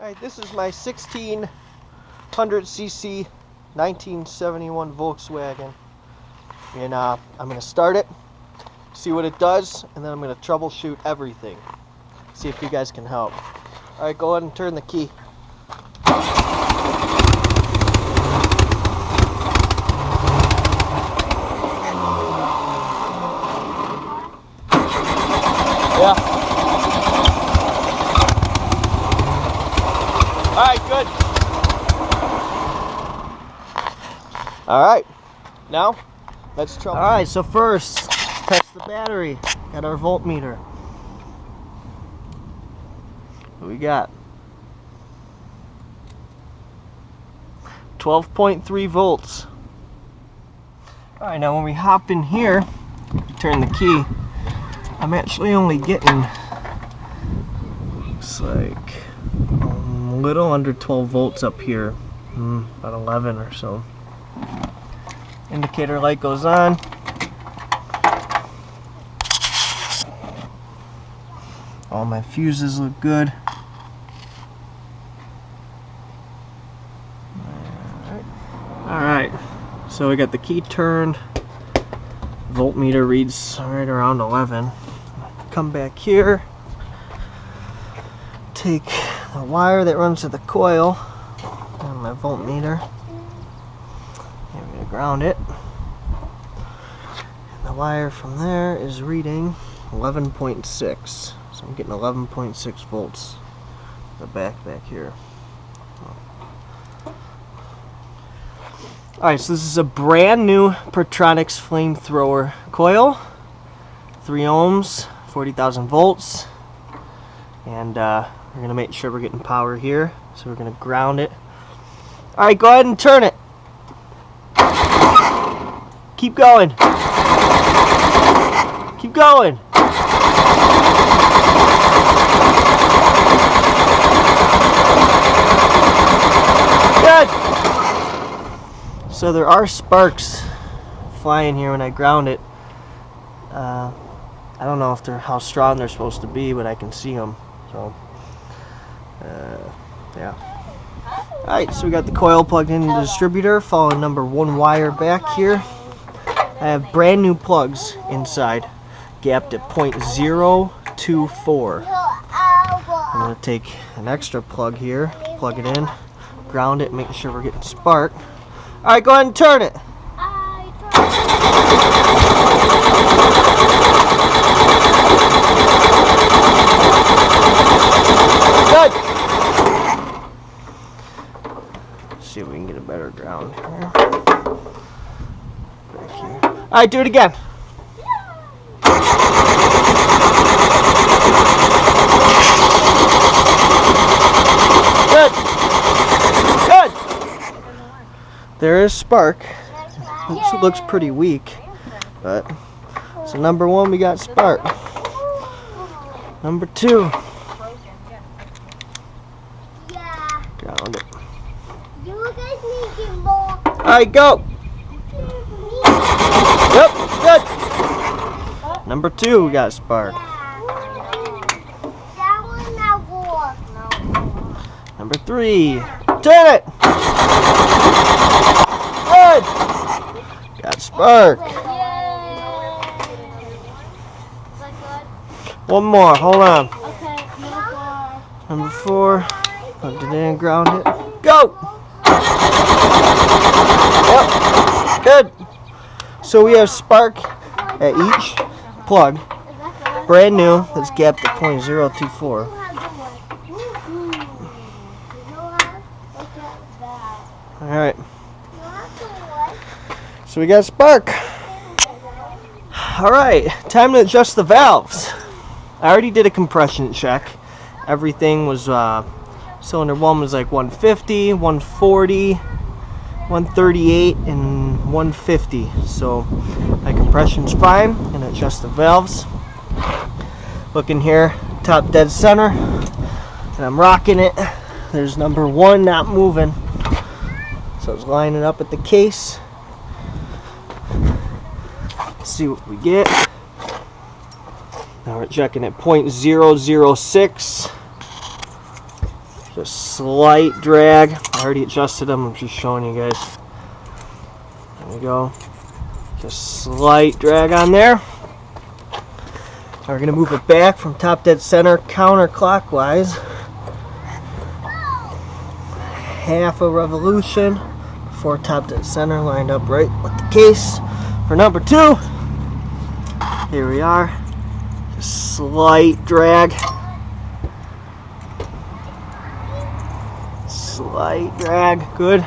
Alright, this is my 1600cc 1971 Volkswagen. And I'm going to start it, see what it does, and then I'm going to troubleshoot everything. See if you guys can help. Alright, go ahead and turn the key. Yeah. Alright, good. Alright, now let's troubleshoot. Alright, so first, test the battery. Got our voltmeter. What we got? 12.3 volts. Alright, now when we hop in here, turn the key, I'm actually only getting, looks like a little under 12 volts up here, about 11 or so. Indicator light goes on. All my fuses look good. Alright, so we got the key turned. Voltmeter reads right around 11. Come back here, take the wire that runs to the coil on my voltmeter, and I'm going to ground it. And the wire from there is reading 11.6, so I'm getting 11.6 volts. The back here. Alright, so this is a brand new Pertronix flamethrower coil, 3 ohms, 40,000 volts, and we're going to make sure we're getting power here, so we're going to ground it. Alright, go ahead and turn it. Keep going. Keep going. Good. So there are sparks flying here when I ground it. I don't know if they're how strong they're supposed to be, but I can see them. So, yeah. Alright, so we got the coil plugged into the distributor, following number 1 wire back here. I have brand new plugs inside, gapped at 0.024. I'm going to take an extra plug here, plug it in, ground it, making sure we're getting spark. Alright, go ahead and turn it. Good. Let's see if we can get a better ground here. Back here. Alright, do it again. Good. Good. There is spark. It looks pretty weak, but so number 1 we got spark. Number 2. Ground it. Alright, go. Yep, good. Number 2 we got spark. Number 3. Turn it. Good. Got spark. One more. Hold on. Number 4. Plugged it in, ground it. Go. Yep. Good. So we have spark at each plug. Brand new. That's gapped at 0.024. Alright. So we got spark. Alright, time to adjust the valves. I already did a compression check. Everything was, cylinder 1 was like 150, 140, 138, and 150. So my compression's fine. I'm going to adjust the valves. Look in here, top dead center. And I'm rocking it. There's number 1 not moving. So it's lining up at the case. Let's see what we get. Now we're checking at 0.006. Just slight drag. I already adjusted them. I'm just showing you guys. There we go. Just slight drag on there. Now we're going to move it back from top dead center counterclockwise. Half a revolution before top dead center, lined up right with the case. For number 2, here we are. Just slight drag. Slight drag, good.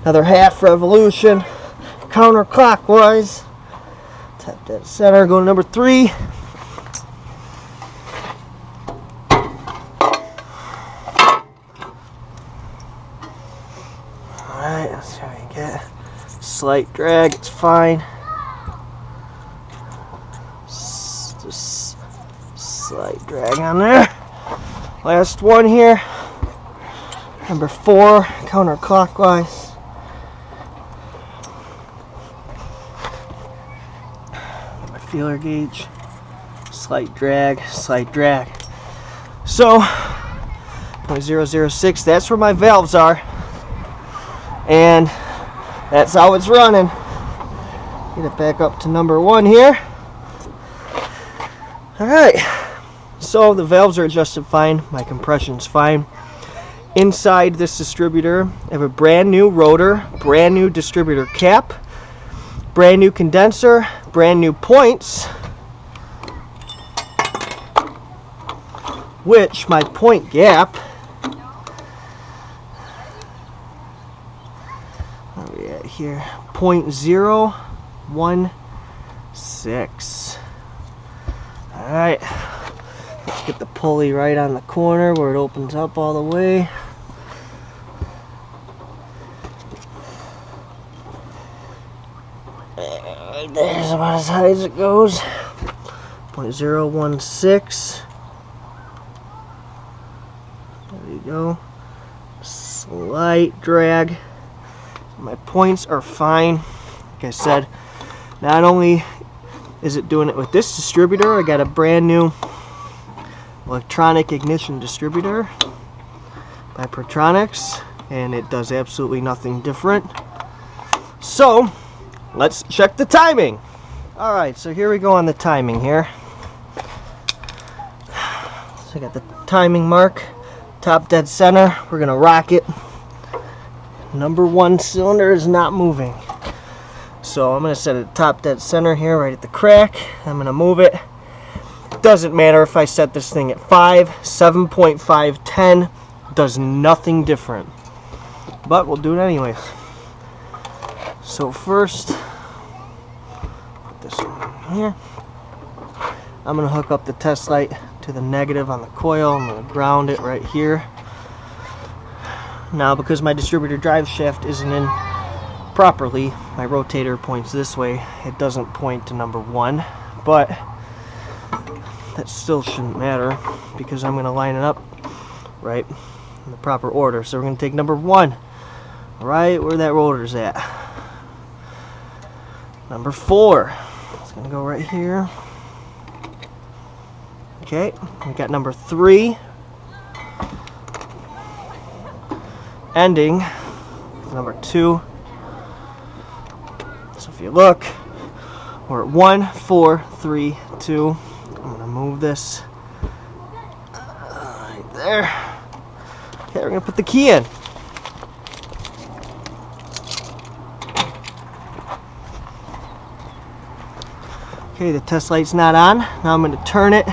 Another half revolution counterclockwise. Top dead center, go to number 3. Alright, let's see how you get. Slight drag, it's fine. Just slight drag on there. Last one here. Number 4, counterclockwise. My feeler gauge. Slight drag, slight drag. So, 0.006, that's where my valves are. And that's how it's running. Get it back up to number 1 here. Alright, so the valves are adjusted fine, my compression's fine. Inside this distributor, I have a brand new rotor, brand new distributor cap, brand new condenser, brand new points, which my point gap, where are we at here, 0.016. Alright, let's get the pulley right on the corner where it opens up all the way. And there's about as high as it goes. 0.016. There you go. Slight drag. My points are fine. Like I said, not only is it doing it with this distributor, I got a brand new electronic ignition distributor by Protronics, and it does absolutely nothing different. So let's check the timing. Alright, so here we go on the timing here. So I got the timing mark, top dead center. We're gonna rock it. Number 1 cylinder is not moving. So I'm going to set it top dead center here, right at the crack. I'm going to move it. Doesn't matter if I set this thing at 5, 7.5, 10. Does nothing different. But we'll do it anyways. So first, put this one in here. I'm going to hook up the test light to the negative on the coil. I'm going to ground it right here. Now, because my distributor drive shaft isn't in properly, my rotator points this way. It doesn't point to number 1, but that still shouldn't matter because I'm going to line it up right in the proper order. So we're going to take number 1 right where that rotor's at. Number 4, it's going to go right here. Okay, we got number 3 ending number 2. So if you look, we're at 1, 4, 3, 2. I'm going to move this right there. Okay, we're going to put the key in. Okay, the test light's not on. Now I'm going to turn it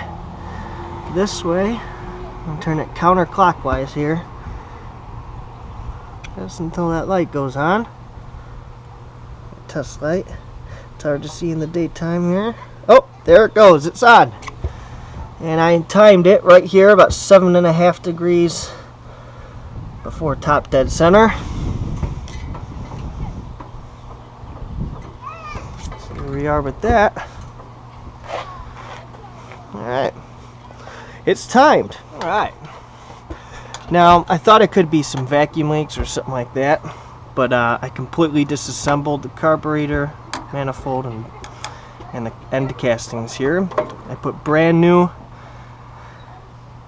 this way. I'm going to turn it counterclockwise here. Just until that light goes on. Test light. It's hard to see in the daytime here. Oh, there it goes. It's on. And I timed it right here about 7.5 degrees before top dead center. So here we are with that. Alright. It's timed. Alright. Now, I thought it could be some vacuum leaks or something like that, but I completely disassembled the carburetor, manifold, and the end castings here. I put brand new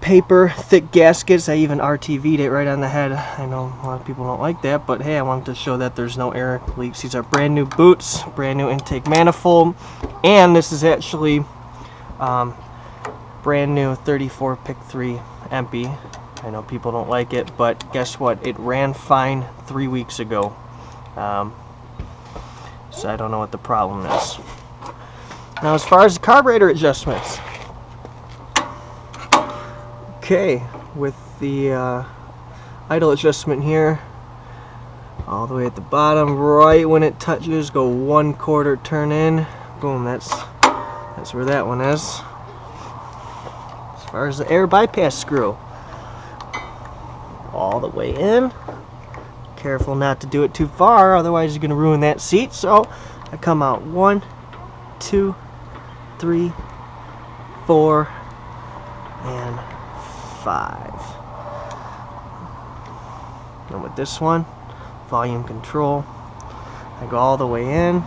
paper thick gaskets. I even RTV'd it right on the head. I know a lot of people don't like that, but hey, I wanted to show that there's no air leaks. These are brand new boots, brand new intake manifold, and this is actually brand new 34 pick 3 empty. I know people don't like it, but guess what? It ran fine 3 weeks ago. So I don't know what the problem is. Now, as far as the carburetor adjustments, okay, with the idle adjustment here, all the way at the bottom, right when it touches, go 1/4 turn in. Boom, that's where that one is. As far as the air bypass screw, all the way in. Careful not to do it too far, otherwise you're going to ruin that seat. So I come out 1, 2, 3, 4, and 5. And with this one, volume control, I go all the way in,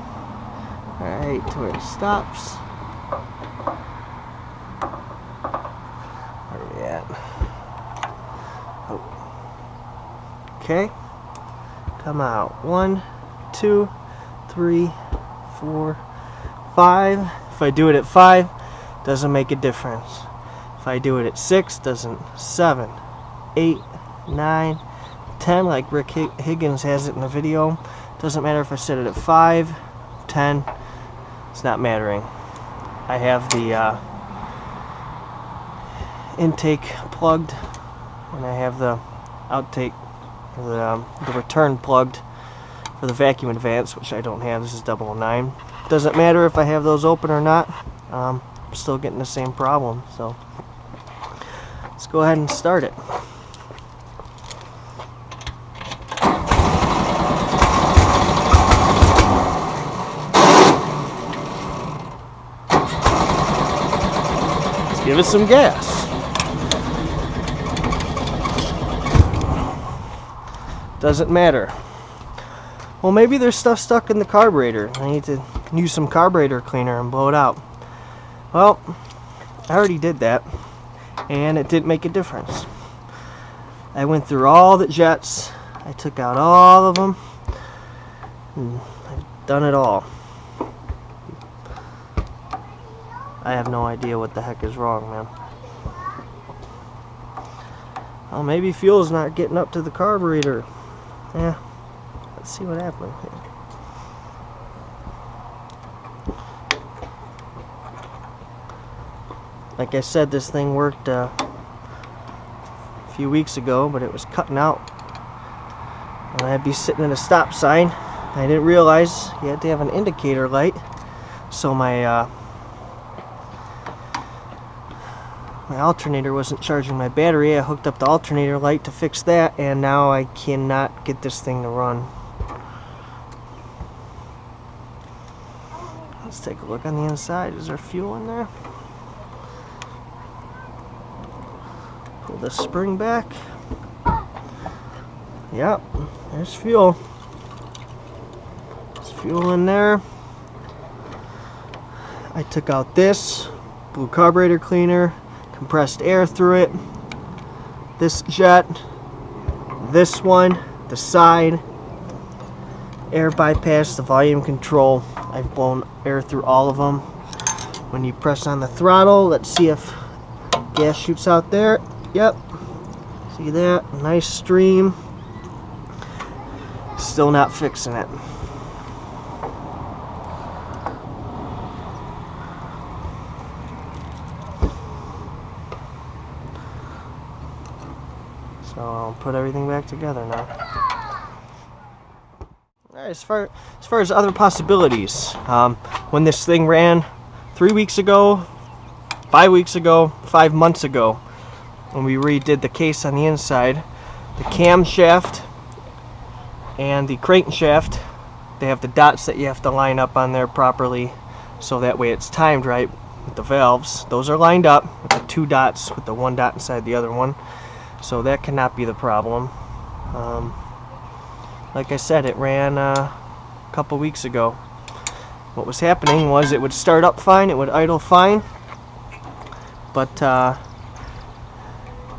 right to where it stops. Where are we at? Oh. Okay. Come out 1, 2, 3, 4, 5. If I do it at 5, doesn't make a difference. If I do it at 6, doesn't. 7, 8, 9, 10, like Rick Higgins has it in the video. Doesn't matter if I set it at 5, 10. It's not mattering. I have the intake plugged, and I have the outtake, the return plugged for the vacuum advance, which I don't have. This is 009. Doesn't matter if I have those open or not. I'm still getting the same problem. So let's go ahead and start it. Let's give it some gas. Doesn't matter. Well, maybe there's stuff stuck in the carburetor. I need to use some carburetor cleaner and blow it out. Well, I already did that, and it didn't make a difference. I went through all the jets. I took out all of them. And I've done it all. I have no idea what the heck is wrong, man. Well, maybe fuel's not getting up to the carburetor. Yeah, let's see what happened here. Like I said, this thing worked a few weeks ago, but it was cutting out. And I'd be sitting at a stop sign. I didn't realize you had to have an indicator light. So my alternator wasn't charging my battery. I hooked up the alternator light to fix that, and now I cannot get this thing to run. Let's take a look on the inside. Is there fuel in there? Pull the spring back. Yep, there's fuel. There's fuel in there. I took out this, blew carburetor cleaner, compressed air through it, this jet, this one, the side, air bypass, the volume control. I've blown air through all of them. When you press on the throttle, let's see if gas shoots out there. Yep, see that? Nice stream. Still not fixing it. So I'll put everything back together now. Alright, as far as other possibilities, when this thing ran 3 weeks ago, 5 weeks ago, 5 months ago, when we redid the case on the inside, the camshaft and the crankshaft, they have the dots that you have to line up on there properly, so that way it's timed right with the valves. Those are lined up with the 2 dots, with the 1 dot inside the other one. So that cannot be the problem. Like I said, it ran a couple weeks ago. What was happening was it would start up fine, it would idle fine, but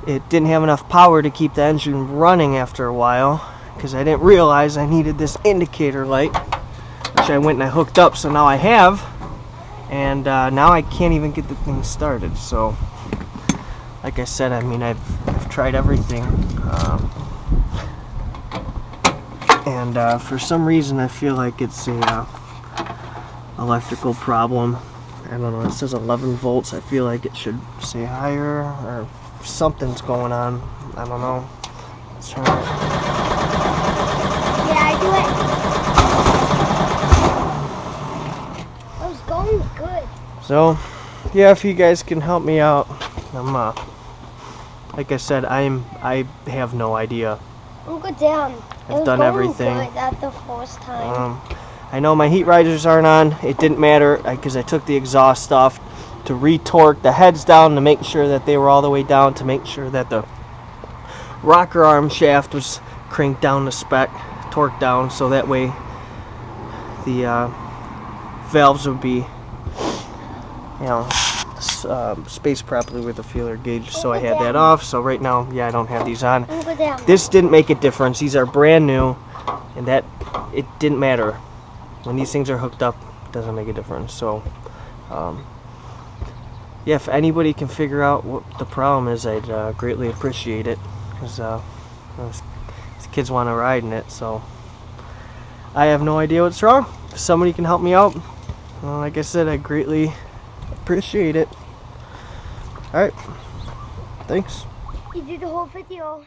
it didn't have enough power to keep the engine running after a while, because I didn't realize I needed this indicator light, which I went and I hooked up, so now I have, and now I can't even get the thing started. So like I said, I mean, I've tried everything, and for some reason I feel like it's a electrical problem. I don't know, it says 11 volts. I feel like it should say higher, or something's going on. I don't know. Let's try it. Yeah, I do it. I was going good. So, yeah, if you guys can help me out, I'm like I said, I have no idea. I'll go down. I've done everything. Good at the first time. I know my heat risers aren't on. It didn't matter because I took the exhaust off to re-torque the heads down to make sure that they were all the way down, to make sure that the rocker arm shaft was cranked down to spec, torqued down, so that way the valves would be, you know, spaced properly with the feeler gauge. So I had that off. So right now, yeah, I don't have these on. This didn't make a difference. These are brand new, and that it didn't matter. When these things are hooked up, it doesn't make a difference. So, yeah, if anybody can figure out what the problem is, I'd greatly appreciate it, because these kids want to ride in it. So I have no idea what's wrong. If somebody can help me out, well, like I said, I greatly appreciate it. Alright, thanks. You did the whole video.